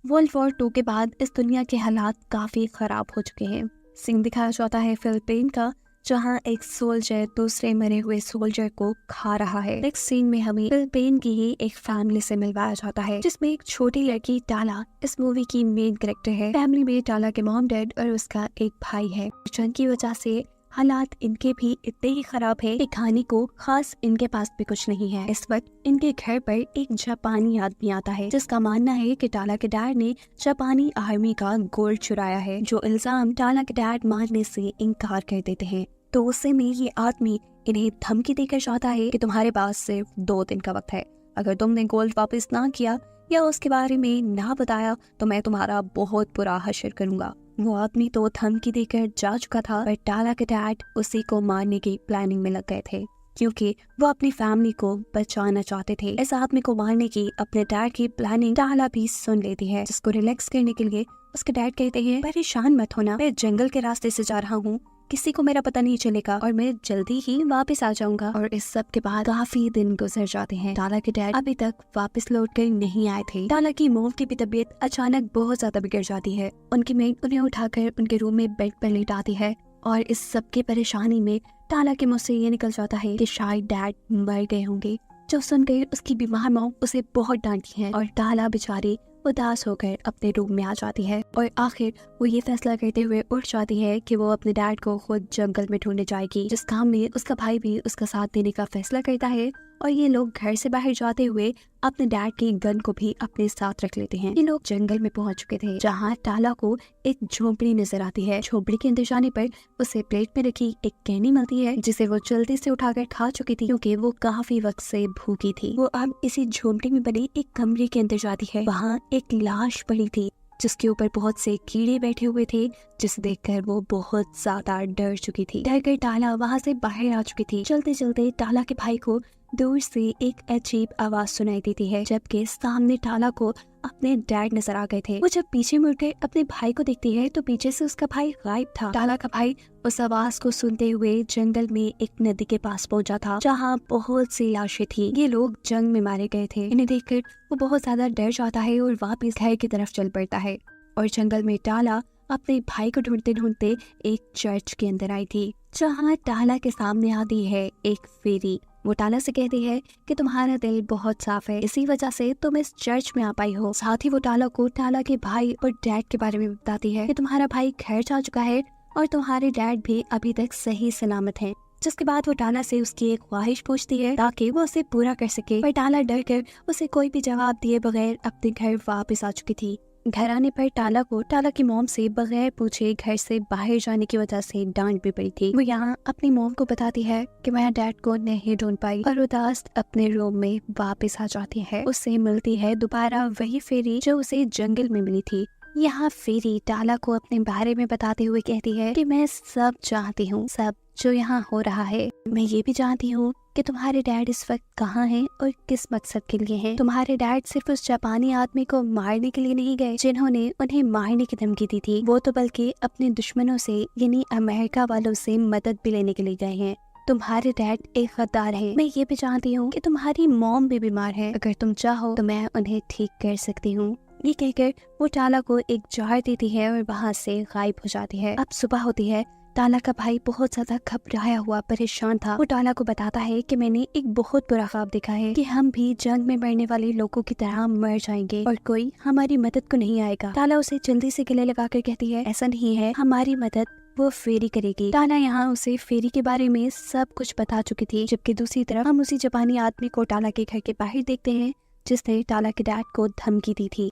World war 2 के बाद इस दुनिया के हालात काफी खराब हो चुके हैं। सीन दिखाया जाता है फिलिपीन का, जहां एक सोल्जर दूसरे मरे हुए सोल्जर को खा रहा है। नेक्स्ट सीन में हमें फिलिपीन की ही एक फैमिली से मिलवाया जाता है, जिसमें एक छोटी लड़की टाला इस मूवी की मेन कैरेक्टर है। फैमिली में टाला के मॉम डैड और उसका एक भाई है। जंग की वजह से हालात इनके भी इतने ही खराब है कि खाने को खास इनके पास भी कुछ नहीं है। इस वक्त इनके घर पर एक जापानी आदमी आता है, जिसका मानना है कि टाला के डैड ने जापानी आर्मी का गोल्ड चुराया है, जो इल्जाम टाला के डैड मानने से इनकार कर देते हैं। तो उससे में ये आदमी इन्हें धमकी देकर चाहता है कि तुम्हारे पास सिर्फ 2 दिन का वक्त है। अगर तुमने गोल्ड वापस ना किया या उसके बारे में ना बताया तो मैं तुम्हारा बहुत बुरा हश्र करूंगा। वो आदमी तो धमकी देकर जा चुका था, पर टाला के डैड उसी को मारने की प्लानिंग में लग गए थे, क्योंकि वो अपनी फैमिली को बचाना चाहते थे। इस आदमी को मारने की अपने डैड की प्लानिंग टाला भी सुन लेती है, जिसको रिलैक्स करने के लिए उसके डैड कहते हैं, परेशान मत होना, मैं जंगल के रास्ते से जा रहा हूँ, किसी को मेरा पता नहीं चलेगा और मैं जल्दी ही वापस आ जाऊंगा। और इस सब के बाद काफी दिन गुजर जाते हैं। टाला के डैड अभी तक वापस लौट कर नहीं आए थे। टाला की मॉम की भी तबीयत अचानक बहुत ज्यादा बिगड़ जाती है। उनकी मेड उन्हें उठाकर उनके रूम में बेड पर लेटाती है और इस सब की परेशानी में टाला के मुंह से ये निकल जाता है कि शायद डैड मर गए होंगे। जो सुनकर उसकी बीमार मॉम उसे बहुत डांटती है और टाला बेचारी उदास होकर अपने रूम में आ जाती है और आखिर वो ये फैसला करते हुए उठ जाती है कि वो अपने डैड को खुद जंगल में ढूंढने जाएगी, जिस काम में उसका भाई भी उसका साथ देने का फैसला करता है। और ये लोग घर से बाहर जाते हुए अपने डैड की गन को भी अपने साथ रख लेते हैं। ये लोग जंगल में पहुंच चुके थे, जहां टाला को एक झोपड़ी नजर आती है। झोपड़ी के अंदर जाने पर उसे प्लेट में रखी एक कैनी मिलती है, जिसे वो जल्दी से उठाकर खा चुकी थी, क्योंकि वो काफी वक्त से भूखी थी। वो अब इसी झोपड़ी में बनी एक कमरे के अंदर जाती है। वहाँ एक लाश पड़ी थी, जिसके ऊपर बहुत से कीड़े बैठे हुए थे, जिसे देखकर वो बहुत ज्यादा डर चुकी थी। डर कर टाला वहाँ से बाहर आ चुकी थी। चलते चलते टाला के भाई को दूर से एक अजीब आवाज सुनाई देती है, जबकि सामने टाला को अपने डैड नजर आ गए थे। वो जब पीछे मुड़कर अपने भाई को देखती है तो पीछे से उसका भाई गायब था। टाला का भाई उस आवाज को सुनते हुए जंगल में एक नदी के पास पहुंचा था, जहां बहुत सी लाशें थी। ये लोग जंग में मारे गए थे। इन्हें देखकर वो बहुत ज्यादा डर जाता है और वापस घर की तरफ चल पड़ता है। और जंगल में टाला अपने भाई को ढूंढते ढूंढते एक चर्च के अंदर आई थी, जहाँ टाला के सामने आती है एक फेरी। वो टाला से कहती है कि तुम्हारा दिल बहुत साफ है, इसी वजह से तुम इस चर्च में आ पाई हो। साथ ही वो टाला को टाला के भाई और डैड के बारे में बताती है कि तुम्हारा भाई घर जा चुका है और तुम्हारे डैड भी अभी तक सही सलामत हैं। जिसके बाद वो टाला से उसकी एक ख्वाहिश पूछती है ताकि वो उसे पूरा कर सके, पर टाला डर कर उसे कोई भी जवाब दिए बगैर अपने घर वापस आ चुकी थी। घर आने पर टाला को टाला की मॉम से बगैर पूछे घर से बाहर जाने की वजह से डांट भी पड़ी थी। वो यहाँ अपनी मॉम को बताती है कि मैं डैड को नहीं ढूंढ पाई और उदास अपने रूम में वापस आ जाती है। उससे मिलती है दोबारा वही फेरी जो उसे जंगल में मिली थी। यहाँ फेरी टाला को अपने बारे में बताते हुए कहती है कि मैं सब जानती हूँ, सब जो यहाँ हो रहा है। मैं ये भी जानती हूँ कि तुम्हारे डैड इस वक्त कहाँ हैं और किस मकसद के लिए हैं। तुम्हारे डैड सिर्फ उस जापानी आदमी को मारने के लिए नहीं गए जिन्होंने उन्हें मारने की धमकी दी थी, वो तो बल्कि अपने दुश्मनों से यानी अमेरिका वालों से मदद भी लेने के लिए गए हैं। तुम्हारे डैड एक गद्दार है। मैं ये भी जानती हूँ कि तुम्हारी मॉम भी बीमार है, अगर तुम चाहो तो मैं उन्हें ठीक कर सकती हूँ। ये कहकर वो टाला को एक जार देती है और वहाँ से गायब हो जाती है। अब सुबह होती है। टाला का भाई बहुत ज्यादा घबराया हुआ परेशान था। वो टाला को बताता है कि मैंने एक बहुत बुरा ख्वाब देखा है कि हम भी जंग में मरने वाले लोगों की तरह मर जाएंगे और कोई हमारी मदद को नहीं आएगा। टाला उसे जल्दी से गले लगाकर कहती है, ऐसा नहीं है, हमारी मदद वो फेरी करेगी। टाला यहाँ उसे फेरी के बारे में सब कुछ बता चुकी थी, जबकि दूसरी तरफ हम उसी जापानी आदमी को टाला के घर के बाहर देखते हैं, जिसने टाला के डैड को धमकी दी थी।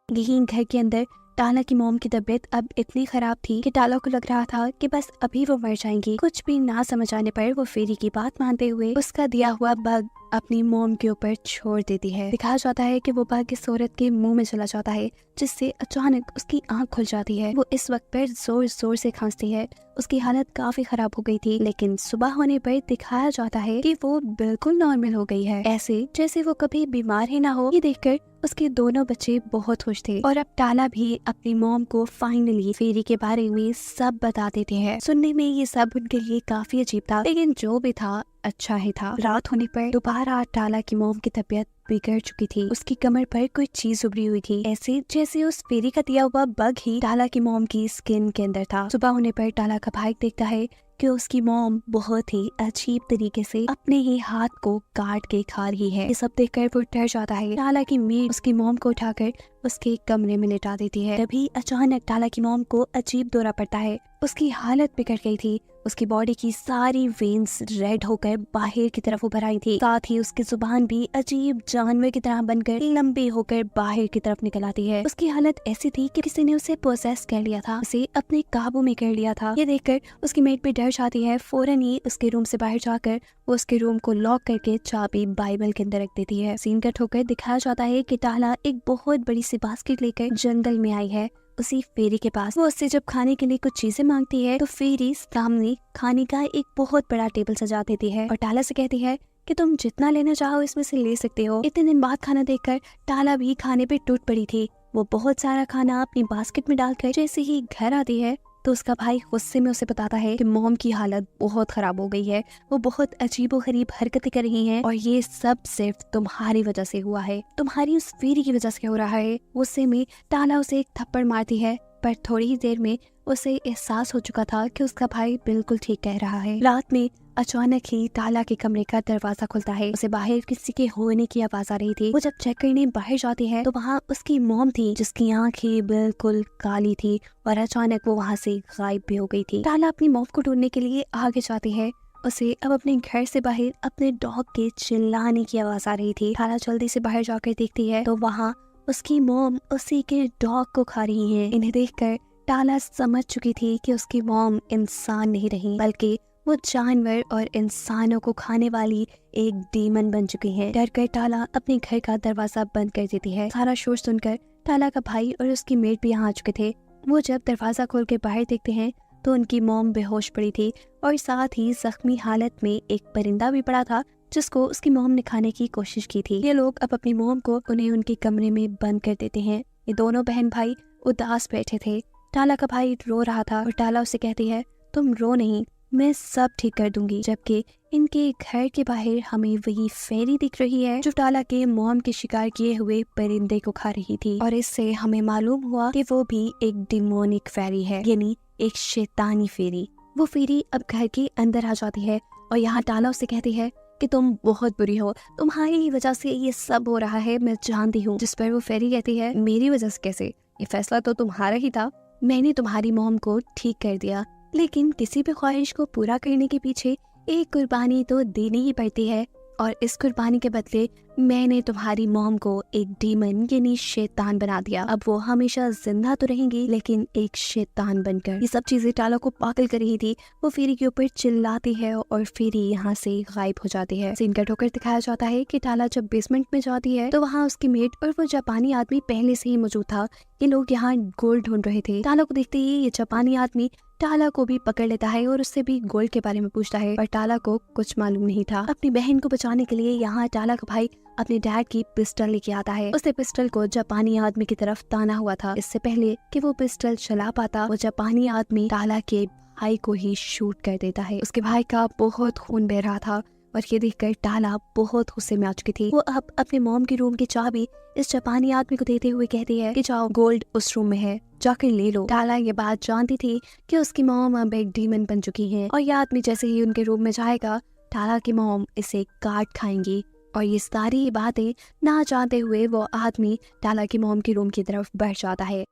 यही घर के अंदर टाला की मॉम की तबीयत अब इतनी खराब थी कि टाला को लग रहा था कि बस अभी वो मर जाएंगी। कुछ भी ना समझ आने पर वो फेरी की बात मानते हुए उसका दिया हुआ बग अपनी मॉम के ऊपर छोड़ देती है। दिखाया जाता है कि वो बग इस औरत के मुंह में चला जाता है, जिससे अचानक उसकी आंख खुल जाती है। वो इस वक्त पर जोर जोर से खांसती है। उसकी हालत काफी खराब हो गई थी, लेकिन सुबह होने पर दिखाया जाता है कि वो बिल्कुल नॉर्मल हो गई है, ऐसे जैसे वो कभी बीमार ही ना हो। ये देखकर उसके दोनों बच्चे बहुत खुश थे और अब टाला भी अपनी मॉम को फाइनली फेरी के बारे में सब बता देते हैं। सुनने में ये सब उनके लिए काफी अजीब था, लेकिन जो भी था अच्छा ही था। रात होने पर दोबारा टाला की मॉम की तबीयत बिगड़ चुकी थी। उसकी कमर पर कोई चीज उभरी हुई थी, ऐसे जैसे उस फेरी का दिया हुआ बग ही टाला की मॉम की स्किन के अंदर था। सुबह होने पर टाला का भाई देखता है कि उसकी मॉम बहुत ही अजीब तरीके से अपने ही हाथ को काट के खा रही है। ये सब देखकर वो डर जाता है। टाला की मेड उसकी मॉम को उठाकर उसके कमरे में लिटा देती है। तभी अचानक टाला की मॉम को अजीब दौरा पड़ता है। उसकी हालत बिगड़ गई थी। उसकी बॉडी की सारी वेन्स रेड होकर बाहर की तरफ उभर आई थी। साथ ही उसकी जुबान भी अजीब जानवर की तरह बनकर लंबी होकर बाहर की तरफ निकल आती है। उसकी हालत ऐसी थी कि किसी ने उसे पोसेस कर लिया था, उसे अपने काबू में कर लिया था। ये देखकर उसकी मेट भी डर जाती है। फौरन ही उसके रूम से बाहर जाकर वो उसके रूम को लॉक करके चाबी बाइबल के अंदर रख देती है। सीन कट होकर दिखाया जाता है कि टाला एक बहुत बड़ी सी बास्केट लेकर जंगल में आई है उसी फेरी के पास। वो उससे जब खाने के लिए कुछ चीजें मांगती है तो फेरी सामने खाने का एक बहुत बड़ा टेबल सजा देती है और टाला से कहती है कि तुम जितना लेना चाहो इसमें से ले सकते हो। इतने दिन बाद खाना देखकर टाला भी खाने पे टूट पड़ी थी। वो बहुत सारा खाना अपनी बास्केट में डालकर जैसे ही घर आती है तो उसका भाई गुस्से में उसे बताता है कि मॉम की हालत बहुत खराब हो गई है, वो बहुत अजीबोगरीब हरकतें कर रही हैं और ये सब सिर्फ तुम्हारी वजह से हुआ है, तुम्हारी उस फेरी की वजह से हो रहा है। गुस्से में टाला उसे एक थप्पड़ मारती है, पर थोड़ी ही देर में उसे एहसास हो चुका था कि उसका भाई बिल्कुल ठीक कह रहा है। रात में अचानक ही टाला के कमरे का दरवाजा खुलता है। उसे बाहर किसी के होने की आवाज आ रही थी। वो जब चेक करने बाहर जाती है तो वहाँ उसकी मॉम थी जिसकी आंखें बिल्कुल काली थी और अचानक वो वहाँ से गायब भी हो गई थी। टाला अपनी मॉम को ढूंढने के लिए आगे जाती है। उसे अब अपने घर से बाहर अपने डॉग के चिल्लाने की आवाज आ रही थी। टाला जल्दी से बाहर जाकर देखती है तो वहाँ उसकी मॉम उसी के डॉग को खा रही है। इन्हें देखकर टाला समझ चुकी थी कि उसकी मॉम इंसान नहीं रही बल्कि वो जानवर और इंसानों को खाने वाली एक डीमन बन चुकी है। डर कर टाला अपने घर का दरवाजा बंद कर देती है। सारा शोर सुनकर टाला का भाई और उसकी मेट भी यहाँ आ चुके थे। वो जब दरवाजा खोल के बाहर देखते हैं तो उनकी मॉम बेहोश पड़ी थी और साथ ही जख्मी हालत में एक परिंदा भी पड़ा था जिसको उसकी मॉम ने खाने की कोशिश की थी। ये लोग अब अपनी मॉम को उन्हें उनके कमरे में बंद कर देते हैं। ये दोनों बहन भाई उदास बैठे थे। टाला का भाई रो रहा था और टाला उसे कहती है तुम रो नहीं, मैं सब ठीक कर दूंगी। जबकि इनके घर के बाहर हमें वही फेरी दिख रही है जो टाला के मॉम के शिकार किए हुए परिंदे को खा रही थी और इससे हमें मालूम हुआ कि वो भी एक डिमोनिक फेरी है, यानी एक शैतानी फेरी। वो फेरी अब घर के अंदर आ जाती है और यहाँ टाला उसे कहती है कि तुम बहुत बुरी हो, तुम्हारी ही वजह से ये सब हो रहा है, मैं जानती हूँ। जिस पर वो फेरी कहती है मेरी वजह से कैसे, ये फैसला तो तुम्हारा ही था, मैंने तुम्हारी मॉम को ठीक कर दिया, लेकिन किसी भी ख्वाहिश को पूरा करने के पीछे एक कुर्बानी तो देनी ही पड़ती है और इस कुर्बानी के बदले मैंने तुम्हारी मॉम को एक डीमन यानी शैतान बना दिया। अब वो हमेशा जिंदा तो रहेंगी लेकिन एक शैतान बनकर। ये सब चीजें टाला को पागल कर रही थी। वो फेरी के ऊपर चिल्लाती है और फेरी यहाँ से गायब हो जाती है। सीन कट होकर दिखाया जाता है कि टाला जब बेसमेंट में जाती है तो वहाँ उसकी मेट और वो जापानी आदमी पहले से ही मौजूद था। ये लोग यहाँ गोल्ड ढूंढ रहे थे। टाला को देखते ही ये जापानी आदमी टाला को भी पकड़ लेता है और उससे भी गोल्ड के बारे में पूछता है, पर टाला को कुछ मालूम नहीं था। अपनी बहन को बचाने के लिए यहाँ टाला का भाई अपने डैड की पिस्टल लेके आता है। उसने पिस्टल को जापानी आदमी की तरफ ताना हुआ था। इससे पहले कि वो पिस्टल चला पाता वो जापानी आदमी टाला के भाई को ही शूट कर देता है। उसके भाई का बहुत खून बह रहा था और ये देखकर टाला बहुत गुस्से में आ चुकी थी। वो अब अपने मॉम के रूम की चाबी इस जापानी आदमी को देते हुए कहती है कि जाओ, गोल्ड उस रूम में है, जाकर ले लो। टाला ये बात जानती थी कि उसकी मॉम अब एक डीमन बन चुकी है और ये आदमी जैसे ही उनके रूम में जाएगा टाला की मॉम इसे काट खाएंगी। और ये सारी बातें ना जानते हुए वो आदमी टाला की मॉम के रूम की तरफ बढ़ जाता है।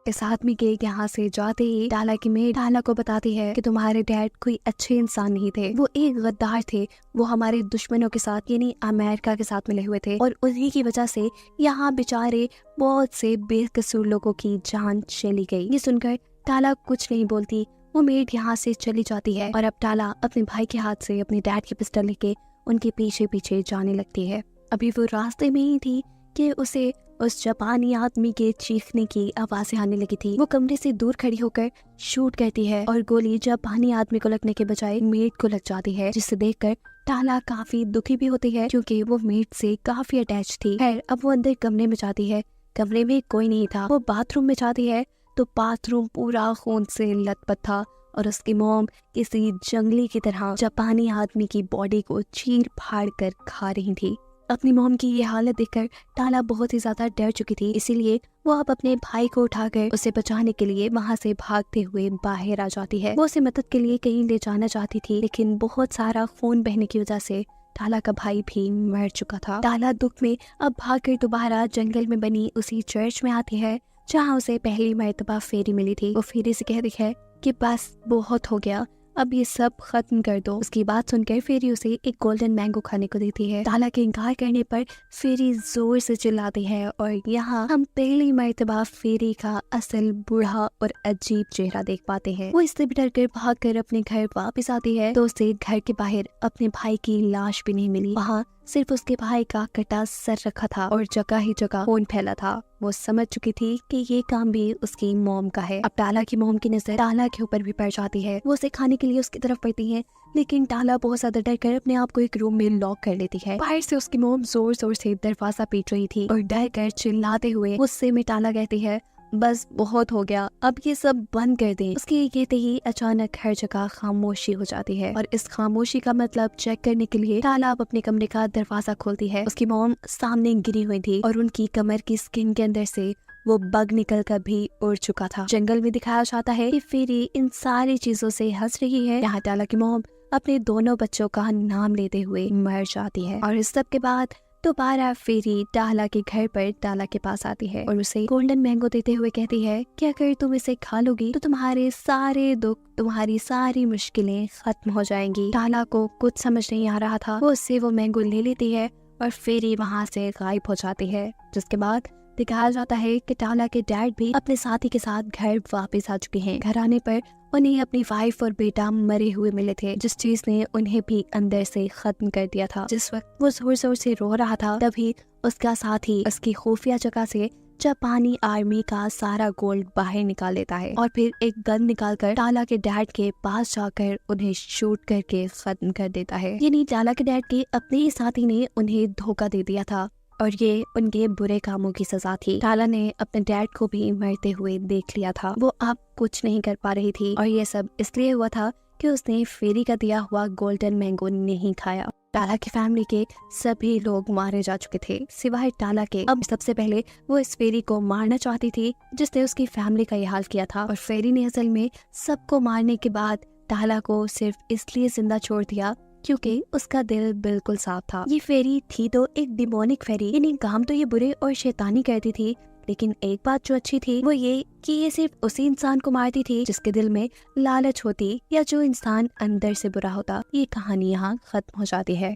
इस आदमी के यहाँ से जाते ही टाला की मेड टाला को बताती है कि तुम्हारे डैड कोई अच्छे इंसान नहीं थे, वो एक गद्दार थे, वो हमारे दुश्मनों के साथ यानी अमेरिका के साथ मिले हुए थे और उन्हीं की वजह से यहाँ बेचारे बहुत से बेकसूर लोगों की जान चली गई। ये सुनकर टाला कुछ नहीं बोलती। वो मेड यहाँ से चली जाती है और अब टाला अपने भाई के हाथ से अपने डैड की पिस्टल लेके उनके पीछे पीछे जाने लगती है। अभी वो रास्ते में ही थी कि उसे उस जापानी आदमी के चीखने की आवाजें आने लगी थी। वो कमरे से दूर खड़ी होकर शूट करती है और गोली जापानी आदमी को लगने के बजाय मेड को लग जाती है, जिसे देखकर टाला काफी दुखी भी होती है क्योंकि वो मेड से काफी अटैच थी। खैर अब वो अंदर कमरे में जाती है। कमरे में कोई नहीं था। वो बाथरूम में जाती है तो बाथरूम पूरा खून से लथपथ था और उसकी मॉम किसी जंगली की तरह जापानी आदमी की बॉडी को चीर फाड़ कर खा रही थी। अपनी मॉम की ये हालत देखकर टाला बहुत ही ज्यादा डर चुकी थी, इसीलिए वो अब अपने भाई को उठाकर उसे बचाने के लिए वहाँ से भागते हुए बाहर आ जाती है। वो उसे मदद के लिए कहीं ले जाना चाहती थी, लेकिन बहुत सारा खून बहने की वजह से टाला का भाई भी मर चुका था। टाला दुख में अब भागकर दोबारा जंगल में बनी उसी चर्च में आती है जहाँ उसे पहली मर्तबा फेरी मिली थी। वो फेरी से कहती है कि बस बहुत हो गया, अब ये सब खत्म कर दो। उसकी बात सुनकर फेरी उसे एक गोल्डन मैंगो खाने को देती है। टाला के इनकार करने पर फेरी जोर से चिल्लाती है और यहाँ हम पहली मर्तबा फेरी का असल बूढ़ा और अजीब चेहरा देख पाते हैं। वो इससे भी डरकर भागकर अपने घर वापस आती है तो उसे घर के बाहर अपने भाई की लाश भी नहीं मिली। वहाँ सिर्फ उसके भाई का कटा सर रखा था और जगह ही जगह खून फैला था। वो समझ चुकी थी कि ये काम भी उसकी मॉम का है। अब टाला की मॉम की नजर टाला के ऊपर भी पड़ जाती है। वो उसे खाने के लिए उसकी तरफ बढ़ती है, लेकिन टाला बहुत ज्यादा डर कर अपने आप को एक रूम में लॉक कर लेती है। बाहर से उसकी मॉम जोर जोर से दरवाजा पीट रही थी और डर कर चिल्लाते हुए गुस्से में टाला कहती है, बस बहुत हो गया, अब ये सब बंद कर दें। उसके ये कहते ही अचानक हर जगह खामोशी हो जाती है और इस खामोशी का मतलब चेक करने के लिए टाला अब अपने कमरे का दरवाजा खोलती है। उसकी मॉम सामने गिरी हुई थी और उनकी कमर की स्किन के अंदर से वो बग निकल कर भी उड़ चुका था। जंगल में दिखाया जाता है कि फेरी इन सारी चीजों से हंस रही है। यहाँ टाला की मॉम अपने दोनों बच्चों का नाम लेते हुए मर जाती है और इस सब के बाद दोबारा फेरी टाला के घर पर टाला के पास आती है और उसे गोल्डन मैंगो देते हुए कहती है कि अगर तुम इसे खा लोगी तो तुम्हारे सारे दुख, तुम्हारी सारी मुश्किलें खत्म हो जाएंगी। टाला को कुछ समझ नहीं आ रहा था। वो उससे वो मैंगो ले लेती है और फेरी वहाँ से गायब हो जाती है। जिसके बाद दिखाया जाता है कि टाला के डैड भी अपने साथी के साथ घर वापस आ चुके हैं। घर आने पर उन्हें अपनी वाइफ और बेटा मरे हुए मिले थे, जिस चीज ने उन्हें भी अंदर से खत्म कर दिया था। जिस वक्त वो जोर जोर से रो रहा था तभी उसका साथी उसकी खुफिया जगह से जापानी आर्मी का सारा गोल्ड बाहर निकाल लेता है और फिर एक गन निकालकर टाला के डैड के पास जाकर उन्हें शूट करके खत्म कर देता है। यानी टाला के डैड के अपने ही साथी ने उन्हें धोखा दे दिया था और ये उनके बुरे कामों की सजा थी। टाला ने अपने डैड को भी मरते हुए देख लिया था। वो अब कुछ नहीं कर पा रही थी और ये सब इसलिए हुआ था कि उसने फेरी का दिया हुआ गोल्डन मैंगो नहीं खाया। टाला की फैमिली के सभी लोग मारे जा चुके थे सिवाय टाला के। अब सबसे पहले वो इस फेरी को मारना चाहती थी जिसने उसकी फैमिली का ये हाल किया था और फेरी ने असल में सबको मारने के बाद टाला को सिर्फ इसलिए जिंदा छोड़ दिया क्योंकि उसका दिल बिल्कुल साफ था। ये फेरी थी तो एक डिमोनिक फेरी, यानी काम तो ये बुरे और शैतानी करती थी, लेकिन एक बात जो अच्छी थी वो ये कि ये सिर्फ उसी इंसान को मारती थी जिसके दिल में लालच होती या जो इंसान अंदर से बुरा होता। ये कहानी यहाँ खत्म हो जाती है।